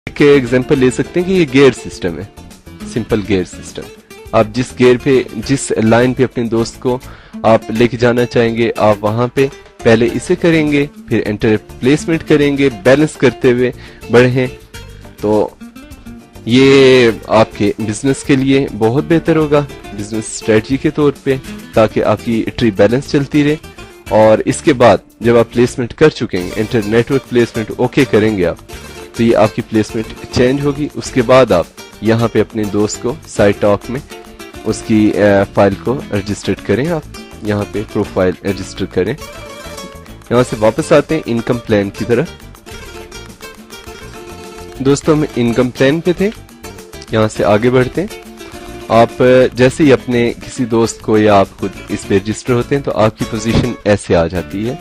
ایک ایگزامپل لے سکتے ہیں کہ یہ گیئر سسٹم ہے, سمپل گیئر سسٹم. آپ جس گیئر پہ, جس لائن پہ اپنے دوست کو آپ لے کے جانا چاہیں گے, آپ وہاں پہ پہلے اسے کریں گے, پھر انٹر پلیسمنٹ کریں گے, بیلنس کرتے ہوئے بڑھیں. تو یہ آپ کے بزنس کے لیے بہت بہتر ہوگا, بزنس اسٹریٹجی کے طور پہ, تاکہ آپ کی ٹری بیلنس چلتی رہے. اور اس کے بعد جب آپ پلیسمنٹ کر چکیں گے, inter network placement okay کریں گے آپ, تو یہ آپ کی پلیسمنٹ چینج ہوگی. اس کے بعد آپ یہاں پہ اپنے دوست کو سائٹ ٹاک میں اس کی فائل کو رجسٹرڈ کریں. آپ یہاں پہ پروفائل رجسٹر کریں. یہاں سے واپس آتے ہیں انکم پلان کی طرف. دوستوں ہم انکم پلان پہ تھے, یہاں سے آگے بڑھتے ہیں. آپ جیسے ہی اپنے کسی دوست کو یا آپ خود اس پہ رجسٹر ہوتے ہیں تو آپ کی پوزیشن ایسے آ جاتی ہے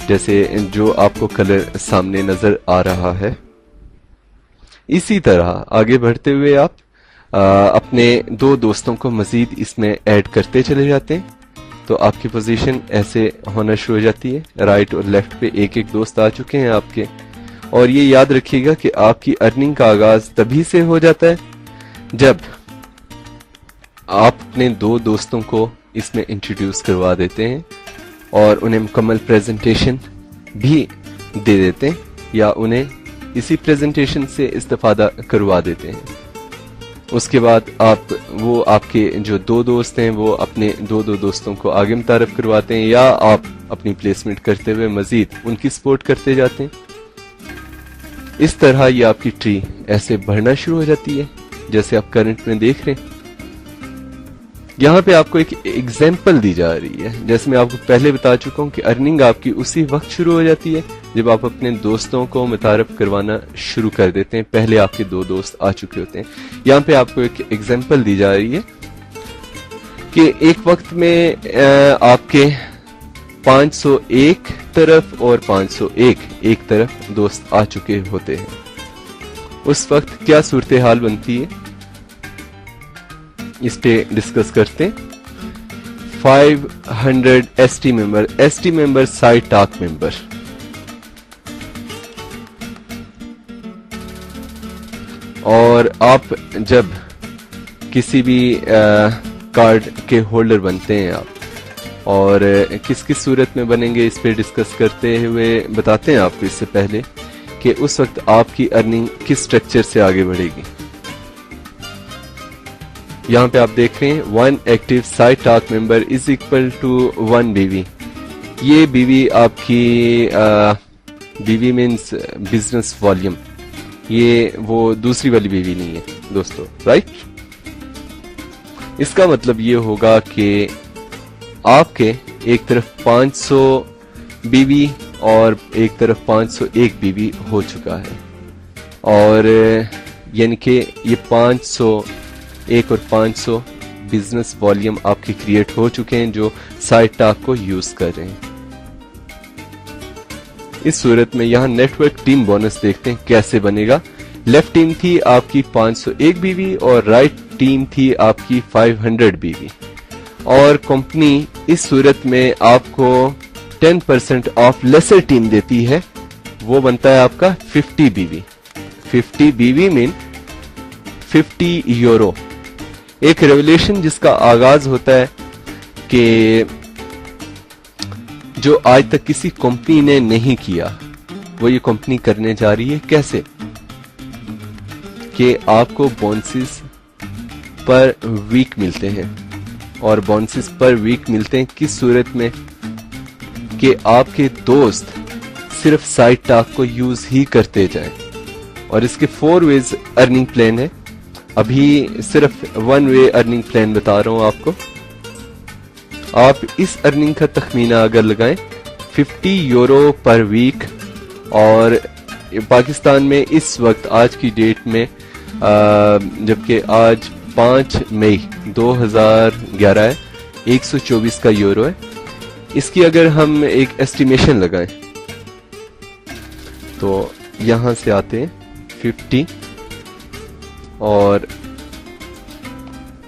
جیسے جو آپ کو کلر سامنے نظر آ رہا ہے. اسی طرح آگے بڑھتے ہوئے آپ اپنے 2 دوستوں کو مزید اس میں ایڈ کرتے چلے جاتے ہیں, تو آپ کی پوزیشن ایسے ہونا شروع ہو جاتی ہے. رائٹ اور لیفٹ پہ ایک ایک دوست آ چکے ہیں آپ کے. اور یہ یاد رکھیے گا کہ آپ کی ارننگ کا آغاز تبھی سے ہو جاتا ہے جب آپ اپنے 2 دوستوں کو اس میں انٹروڈیوس کروا دیتے ہیں اور انہیں مکمل پریزنٹیشن بھی دے دیتے ہیں, یا انہیں اسی پریزنٹیشن سے استفادہ کروا دیتے ہیں. اس کے بعد وہ آپ کے جو 2 دوست ہیں وہ اپنے 2 دوستوں کو آگے متعارف کرواتے ہیں, یا آپ اپنی پلیسمنٹ کرتے ہوئے مزید ان کی سپورٹ کرتے جاتے ہیں. اس طرح یہ آپ کی ٹری ایسے بڑھنا شروع ہو جاتی ہے جیسے آپ کرنٹ میں دیکھ رہے ہیں. یہاں پہ آپ کو ایک ایگزامپل دی جا رہی ہے. جیسے میں آپ کو پہلے بتا چکا ہوں کہ ارننگ آپ کی اسی وقت شروع ہو جاتی ہے جب آپ اپنے دوستوں کو متعارف کروانا شروع کر دیتے ہیں. پہلے آپ کے 2 دوست آ چکے ہوتے ہیں. یہاں پہ آپ کو ایک ایگزامپل دی جا رہی ہے کہ ایک وقت میں آپ کے 501 طرف اور 501 ایک طرف دوست آ چکے ہوتے ہیں. اس وقت کیا صورتحال بنتی ہے اس پہ ڈسکس کرتے ہیں. 500 ایس ٹی ممبر سائٹ ٹاک ممبر, اور آپ جب کسی بھی کارڈ کے ہولڈر بنتے ہیں آپ, اور کس کس صورت میں بنیں گے اس پہ ڈسکس کرتے ہوئے بتاتے ہیں آپ کو اس سے پہلے کہ اس وقت آپ کی ارننگ کس سٹرکچر سے آگے بڑھے گی. یہاں پہ آپ دیکھ رہے ہیں 1 active site talk member is equal to 1 بیوی. یہ بیوی آپ کی بیوی مینس بزنس والیوم, یہ وہ دوسری والی بیوی نہیں ہے دوستو, رائٹ. اس کا مطلب یہ ہوگا کہ آپ کے ایک طرف 500 بیوی اور ایک طرف 501 بیوی ہو چکا ہے, اور یعنی کہ یہ 501 اور 500 بزنس والیوم آپ کے کریٹ ہو چکے ہیں جو سائٹ ٹاک کو یوز کر رہے ہیں. اس صورت میں یہاں نیٹ ورک ٹیم بونس دیکھتے ہیں کیسے بنے گا. لیفٹ ٹیم تھی آپ کی 501 بیوی اور رائٹ ٹیم تھی آپ کی 500 بیوی, اور کمپنی اس صورت میں آپ کو 10% آف لیسر ٹیم دیتی ہے, وہ بنتا ہے آپ کا 50 بیوی. 50 بیوی مین 50 یورو. ایک ریولیوشن جس کا آغاز ہوتا ہے کہ جو آج تک کسی کمپنی نے نہیں کیا, وہ یہ کمپنی کرنے جا رہی ہے. کیسے کہ آپ کو بونسز پر ویک ملتے ہیں, اور بونسز پر ویک ملتے ہیں کس صورت میں کہ آپ کے دوست صرف سائٹ ٹاک کو یوز ہی کرتے جائیں. اور اس کے 4 ویز ارننگ پلان ہے. ابھی صرف 1 وے ارننگ پلان بتا رہا ہوں آپ کو. آپ اس ارننگ کا تخمینہ اگر لگائیں 50 یورو پر ویک, اور پاکستان میں اس وقت آج کی ڈیٹ میں جبکہ آج 5 مئی 2011 ہے, 124 کا یورو ہے. اس کی اگر ہم ایک ایسٹیمیشن لگائیں تو یہاں سے آتے ہیں 50 اور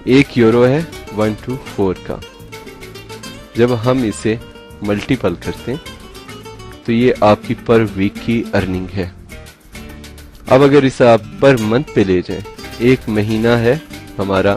1 یورو ہے 124 کا. جب ہم اسے ملٹیپل کرتے ہیں تو یہ آپ کی پر ویک کی ارننگ ہے. اب اگر اسے آپ پر منتھ پہ لے جائیں، ایک مہینہ ہے ہمارا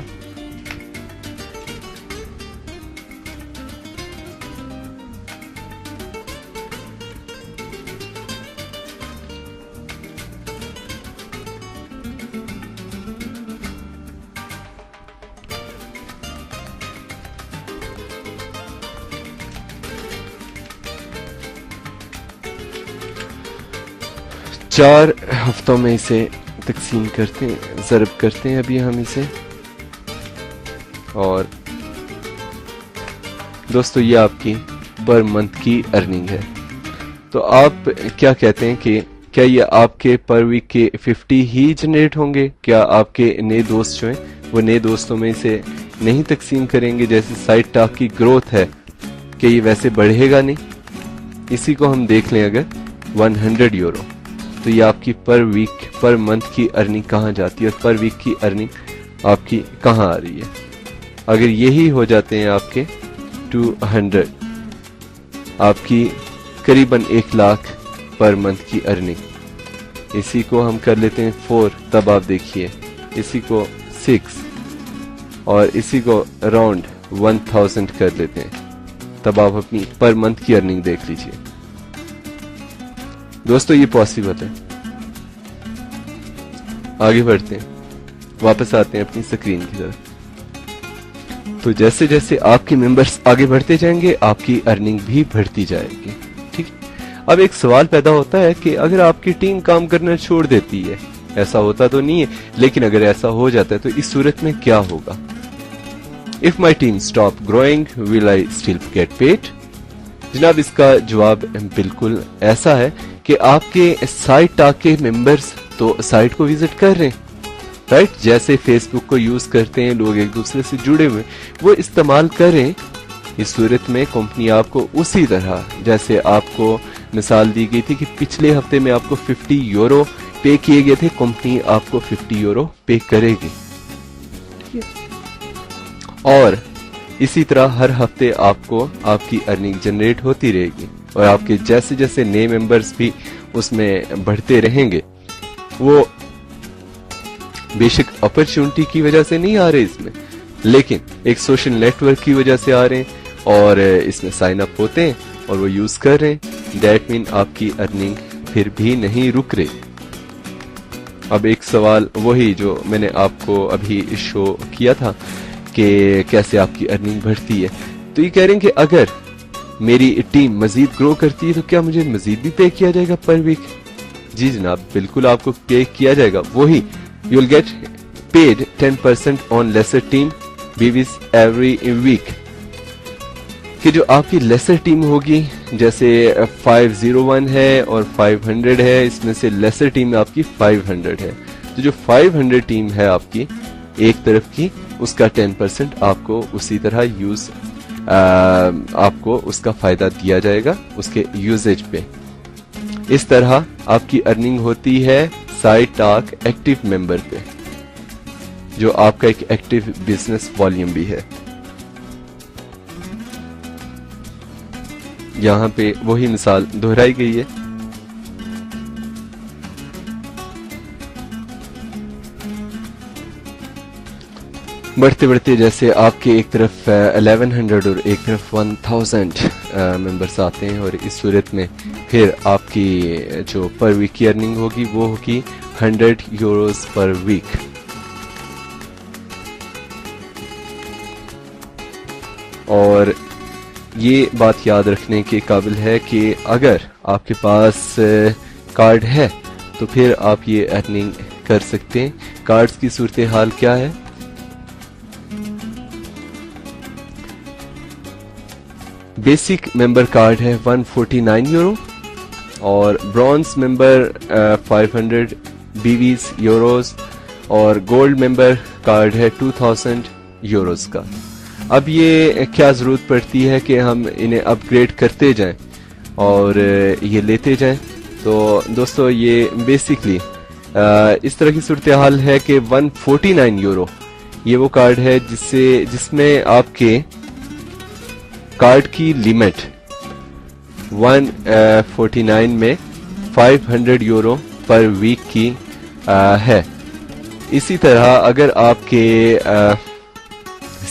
چار ہفتوں میں اسے تقسیم کرتے ہیں، ضرب کرتے ہیں ابھی ہم اسے، اور دوستو یہ آپ کی پر منتھ کی ارننگ ہے۔ تو آپ کیا کہتے ہیں کہ کیا یہ آپ کے پر ویک کے 50 ہی جنریٹ ہوں گے؟ کیا آپ کے نئے دوست جو ہیں وہ نئے دوستوں میں اسے نہیں تقسیم کریں گے؟ جیسے سائٹ ٹاک کی گروتھ ہے کہ یہ ویسے بڑھے گا نہیں؟ اسی کو ہم دیکھ لیں اگر 100 یورو، تو یہ آپ کی پر ویک پر منتھ کی ارننگ کہاں جاتی ہے اور پر ویک کی ارننگ آپ کی کہاں آ رہی ہے؟ اگر یہی ہو جاتے ہیں آپ کے 200، آپ کی قریباً 1 لاکھ پر منتھ کی ارننگ، اسی کو ہم کر لیتے ہیں 4، تب آپ دیکھیے اسی کو 6 اور اسی کو اراؤنڈ 1000 کر لیتے ہیں، تب آپ اپنی پر منتھ کی ارننگ دیکھ لیجئے۔ دوستو یہ پاسبل ہے۔ آگے بڑھتے ہیں، واپس آتے ہیں اپنی سکرین کی طرف۔ تو جیسے جیسے آپ کے ممبرز آگے بڑھتے جائیں گے آپ کی ارننگ بھی بڑھتی جائے گی، ٹھیک؟ اب ایک سوال پیدا ہوتا ہے کہ اگر آپ کی ٹیم کام کرنا چھوڑ دیتی ہے، ایسا ہوتا تو نہیں ہے، لیکن اگر ایسا ہو جاتا ہے تو اس صورت میں کیا ہوگا؟ If my team stop growing, will I still get paid؟ جناب اس کا جواب بالکل ایسا ہے کہ آپ کے سائٹ ٹاک کے ممبرز تو سائٹ کو وزٹ کر رہے ہیں، رائٹ؟ جیسے فیس بک کو یوز کرتے ہیں لوگ ایک دوسرے سے جڑے ہوئے، وہ استعمال کریں۔ اس صورت میں کمپنی آپ کو اسی طرح جیسے آپ کو مثال دی گئی تھی کہ پچھلے ہفتے میں آپ کو 50 یورو پے کیے گئے تھے، کمپنی آپ کو 50 یورو پے کرے گی، اور اسی طرح ہر ہفتے آپ کو آپ کی ارننگ جنریٹ ہوتی رہے گی، اور آپ کے جیسے جیسے نئے ممبرز بھی اس میں بڑھتے رہیں گے۔ وہ بے شک اپرچونٹی کی وجہ سے نہیں آ رہے اس میں، لیکن ایک سوشل نیٹ ورک کی وجہ سے آ رہے ہیں اور اس میں سائن اپ ہوتے ہیں اور وہ یوز کر رہے ہیں، دیٹ مین آپ کی ارننگ پھر بھی نہیں رک رہی۔ اب ایک سوال وہی جو میں نے آپ کو ابھی شو کیا تھا کہ کیسے آپ کی ارننگ بڑھتی ہے، تو یہ کہہ رہے ہیں کہ اگر میری ٹیم مزید گرو کرتی ہے تو کیا مجھے مزید بھی پے کیا جائے گا پر ویک؟ جی جناب بالکل آپ کو پے کیا جائے گا، وہی you will get paid 10% on lesser team babies every week, کہ جو آپ کی لیسر ٹیم ہوگی جیسے 501 ہے اور 500 ہے، اس میں سے لیسر ٹیم آپ کی 500 ہے، تو جو 500 ٹیم ہے آپ کی ایک طرف کی، اس کا 10% آپ کو اسی طرح یوز آپ کو اس کا فائدہ دیا جائے گا اس کے یوزیج پہ۔ اس طرح آپ کی ارننگ ہوتی ہے سائٹ ٹاک ایکٹیو ممبر پہ، جو آپ کا ایک ایکٹیو بزنس والیوم بھی ہے۔ یہاں پہ وہی مثال دہرائی گئی ہے۔ بڑھتے بڑھتے جیسے آپ کے ایک طرف 1100 اور ایک طرف 1000 ممبرس آتے ہیں، اور اس صورت میں پھر آپ کی جو پر ویک کی ارننگ ہوگی وہ ہوگی 100 یوروز پر ویک۔ اور یہ بات یاد رکھنے کے قابل ہے کہ اگر آپ کے پاس کارڈ ہے تو پھر آپ یہ ارننگ کر سکتے ہیں۔ کارڈز کی صورتحال کیا ہے؟ بیسک ممبر کارڈ ہے 149 یورو، اور برونز ممبر 500 بیویز یوروز، اور گولڈ ممبر کارڈ ہے 2000 یوروز کا۔ اب یہ کیا ضرورت پڑتی ہے کہ ہم انہیں اپ گریڈ کرتے جائیں اور یہ لیتے جائیں؟ تو دوستو یہ بیسکلی اس طرح کی صورتحال ہے کہ 149 یورو یہ وہ کارڈ ہے جس میں آپ کے کارڈ کی لیمٹ 149 میں 500 یورو پر ویک کی ہے. اسی طرح اگر آپ کے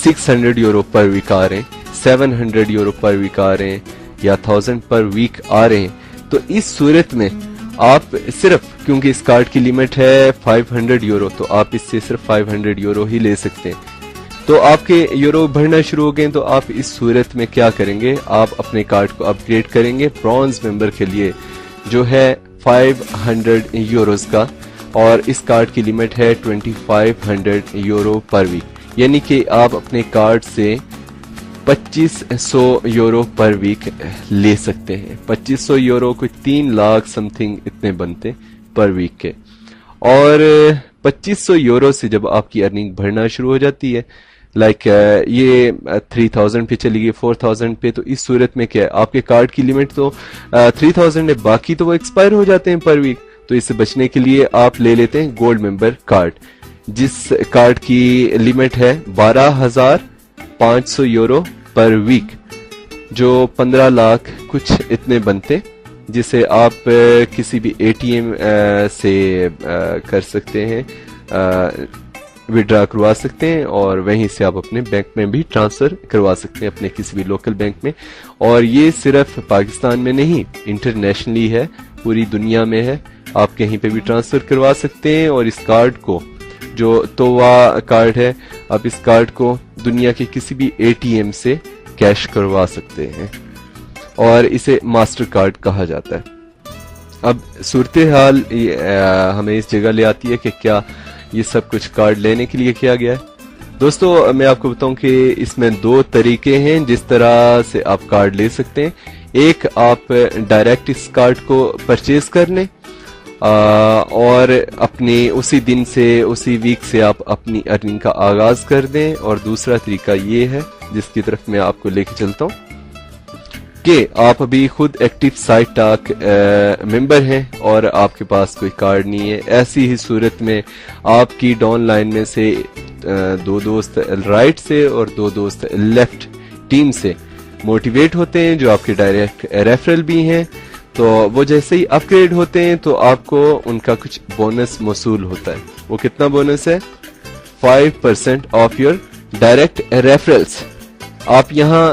600 یورو پر ویک آ رہے ہیں, 700 یورو پر ویک آ رہے ہیں, یا 1000 پر ویک آ رہے ہیں, تو اس صورت میں آپ صرف, کیونکہ اس کارڈ کی لیمٹ ہے 500 یورو, تو آپ اس سے صرف 500 یورو ہی لے سکتے ہیں. تو آپ کے یورو بڑھنا شروع ہو گئے, تو آپ اس صورت میں کیا کریں گے, آپ اپنے کارڈ کو اپ گریڈ کریں گے برونز ممبر کے لیے, جو ہے 500 یوروز کا, اور اس کارڈ کی لیمٹ ہے 2500 یورو پر ویک. یعنی کہ آپ اپنے کارڈ سے 2500 یورو پر ویک لے سکتے ہیں. 2500 یورو کوئی 3 لاکھ سم تھنگ اتنے بنتے پر ویک کے. اور 2500 یورو سے جب آپ کی ارننگ بڑھنا شروع ہو جاتی ہے, لائک یہ 3000 پہ چلی گئی, 4000 پہ, تو اس صورت میں کیا ہے, آپ کے کارڈ کی لیمٹ تو 3000 ہے, باقی تو وہ ایکسپائر ہو جاتے ہیں پر ویک. تو اس سے بچنے کے لیے آپ لے لیتے ہیں گولڈ ممبر کارڈ, جس کارڈ کی لیمٹ ہے 12500 یورو پر ویک, جو 15 لاکھ کچھ اتنے بنتے, جسے آپ کسی بھی اے ٹی ایم سے کر سکتے ہیں, وڈرا کروا سکتے ہیں, اور وہیں سے آپ اپنے بینک میں بھی ٹرانسفر کروا سکتے ہیں, اپنے کسی بھی لوکل بینک میں. اور یہ صرف پاکستان میں نہیں, انٹرنیشنلی ہے, پوری دنیا میں ہے, آپ کہیں پہ بھی ٹرانسفر کروا سکتے ہیں. اور اس کارڈ کو, جو تووا کارڈ ہے, آپ اس کارڈ کو دنیا کے کسی بھی اے ٹی ایم سے کیش کروا سکتے ہیں, اور اسے ماسٹر کارڈ کہا جاتا ہے. اب صورتحال ہمیں اس جگہ لے آتی ہے کہ کیا یہ سب کچھ کارڈ لینے کے لیے کیا گیا ہے. دوستو میں آپ کو بتاؤں کہ اس میں 2 طریقے ہیں جس طرح سے آپ کارڈ لے سکتے ہیں. ایک, آپ ڈائریکٹ اس کارڈ کو پرچیز کر لیں, اور اپنی اسی دن سے, اسی ویک سے آپ اپنی ارننگ کا آغاز کر دیں. اور دوسرا طریقہ یہ ہے, جس کی طرف میں آپ کو لے کے چلتا ہوں, کہ آپ ابھی خود ایکٹیو سائٹ ٹاک ممبر ہیں اور آپ کے پاس کوئی کارڈ نہیں ہے. ایسی ہی صورت میں آپ کی ڈاؤن لائن میں سے 2 دوست رائٹ سے اور 2 دوست لیفٹ ٹیم سے موٹیویٹ ہوتے ہیں, جو آپ کے ڈائریکٹ ریفرل بھی ہیں. تو وہ جیسے ہی اپ گریڈ ہوتے ہیں تو آپ کو ان کا کچھ بونس موصول ہوتا ہے. وہ کتنا بونس ہے, 5% آف یور ڈائریکٹ ریفرلز. آپ یہاں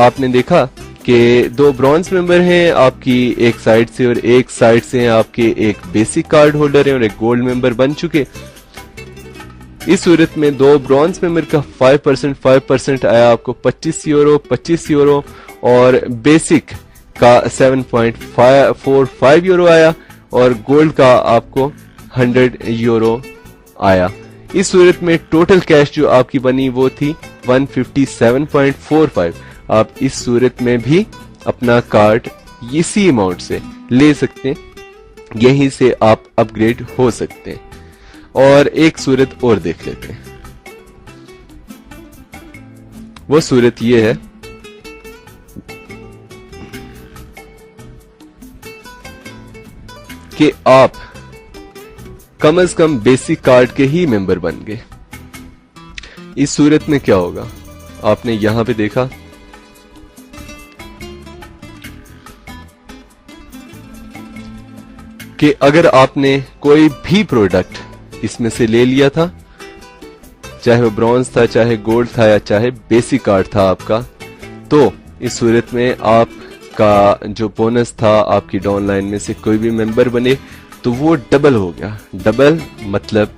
آپ نے دیکھا کہ 2 برونز ممبر ہیں آپ کی ایک سائڈ سے, اور ایک سائڈ سے ہیں آپ کے ایک بیسک کارڈ ہولڈر ہیں, اور ایک گولڈ ممبر بن چکے. اس صورت میں 2 برونز ممبر کا 5% آیا آپ کو 25 یورو, اور بیسک کا 7.45 یورو آیا, اور گولڈ کا آپ کو 100 یورو آیا. اس صورت میں ٹوٹل کیش جو آپ کی بنی وہ تھی 157.45. آپ اس صورت میں بھی اپنا کارڈ اسی اماؤنٹ سے لے سکتے ہیں, یہیں سے آپ اپ گریڈ ہو سکتے ہیں. اور ایک صورت اور دیکھ لیتے ہیں. وہ صورت یہ ہے کہ آپ کم از کم بیسک کارڈ کے ہی ممبر بن گئے. اس صورت میں کیا ہوگا, آپ نے یہاں پہ دیکھا کہ اگر آپ نے کوئی بھی پروڈکٹ اس میں سے لے لیا تھا, چاہے وہ برونز تھا, چاہے گولڈ تھا, یا چاہے بیسک کارڈ تھا آپ کا, تو اس صورت میں آپ کا جو بونس تھا, آپ کی ڈاؤن لائن میں سے کوئی بھی ممبر بنے تو وہ ڈبل ہو گیا. ڈبل مطلب